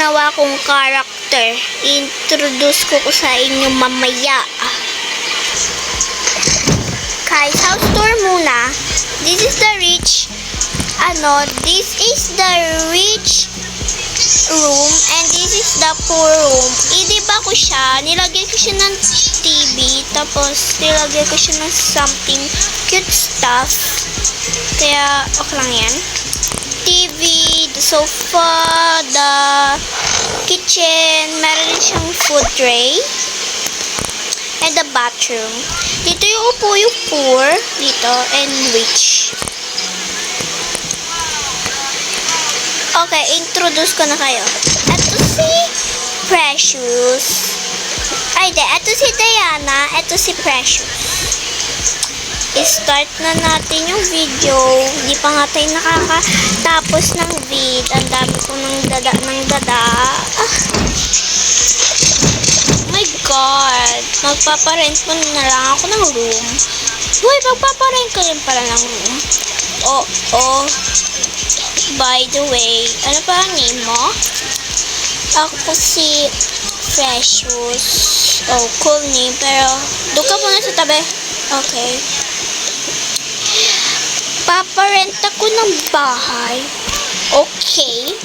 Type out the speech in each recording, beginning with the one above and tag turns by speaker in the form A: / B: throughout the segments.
A: ginawa kong character. Introduce ko sa inyo mamaya. Guys, house tour muna. This is the rich room and this is the poor room. Idiba ko siya, nilagay ko siya ng TV, tapos nilagay ko siya ng something cute stuff. Kaya okay lang yan. TV, the sofa, the kitchen, meron din siyang food tray, and the bathroom. Dito yung upo yung poor, dito, and rich. Okay, introduce ko na kayo. Ito si Precious. Ay, ito si Diana. Ito si Precious. I-start na natin yung video. Hindi pa nga tayo nakakatapos ng vid. Ang dami ko ng dada. Ah. Oh my God. Magpaparent mo na lang ako ng room. Uy, magpaparent ka rin pala ng room. Oh. By the way, ano pa ang name mo? Ako si Precious. Oh, cool name. Pero, doon ka muna sa tabi. Okay. Paparent ako ng bahay. Okay.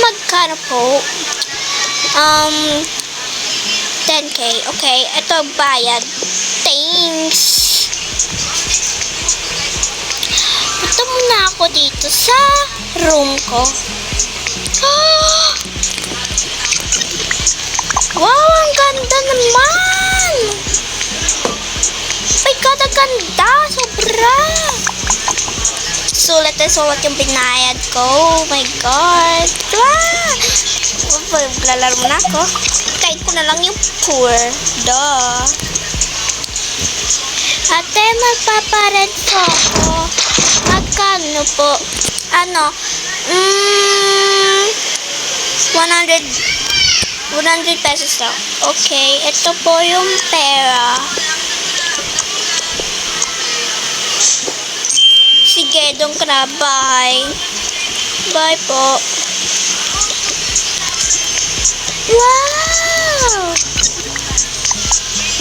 A: Magkano po? 10K. Okay. Ito bayad. Thanks. Punta muna ako dito sa room ko. Wow, ang ganda naman! Ay, ang ganda! Sobra! Sulat na sulat yung binayad ko. Oh my God! Lalaro na ako. Kain ko na lang yung poor. Duh! Ate, magpaparent po ako. Magkano po? 100 pesos lang. Okay, ito po yung pera. Sige, doon ka na. Bye. Bye po. Wow!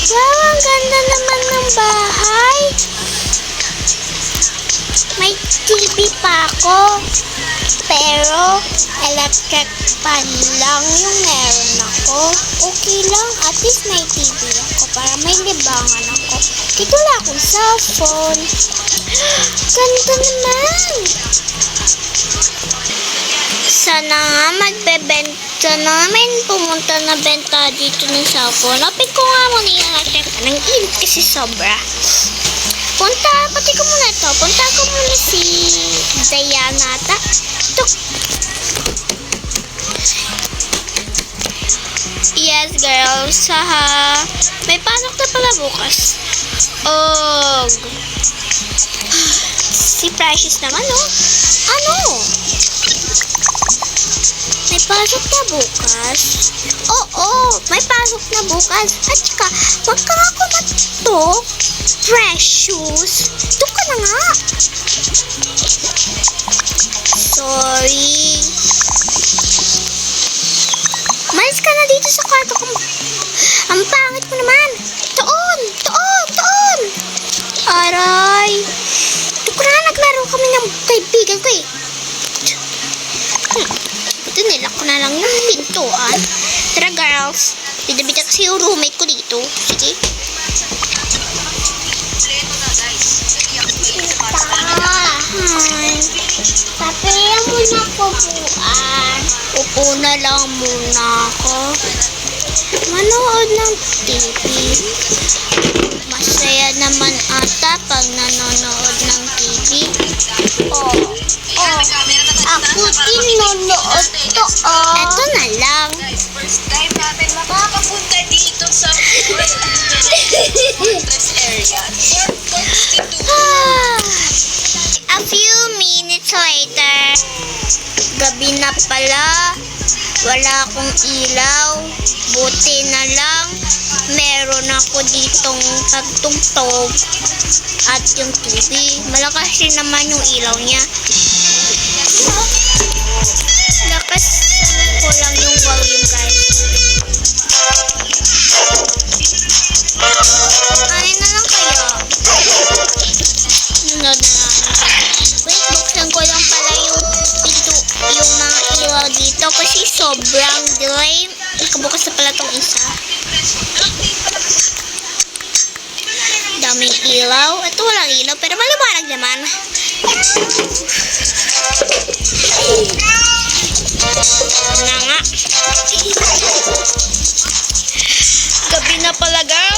A: Wow, ang ganda naman ng bahay. May TV pa ako. Pero, electric pan lang yung meron ako. Okay lang, at least may TV ako para may libangan ako. Dito wala akong cellphone. Ganda naman. Sana nga magbebenta namin. Pumunta na benta dito ng cellphone. Lapit ko nga muna yung electric pan. Ang init kasi sobra. Pati ko muna ito. Punta ko muna si Diana. Yes, girls. May pasok na pala bukas. Si Precious naman, oh. Ano? May pasok na bukas? Oo, may pasok na bukas. At saka, wag ka nga kumatok. Precious. Doon ka na nga. Sorry. Malis ka na dito sa kwarto ko. Ang pangit mo naman. Doon. Aray. Doon ka na, naglaro kami ng kaibigan ko eh. Ito, nilak ko na lang yung pintuan. Tara girls. Bida-bida kasi yung roommate ko dito. Sige. Papayan mo na ko buwan. Upo na lang muna ako. Manood ng TV. Masaya naman ata pag nanonood ng TV. Ako din nanonood to. Eto na lang.
B: First time natin makakapunta dito sa Fortress area.
A: A few minutes later, gabi na pala, wala akong ilaw, buti na lang, meron ako ditong pagtugtog at yung TV, malakas rin naman yung ilaw niya. Lakas kaming ilaw. Ito walang ilaw, pero maliwanag naman. Na nga. Gabi na pala, girl.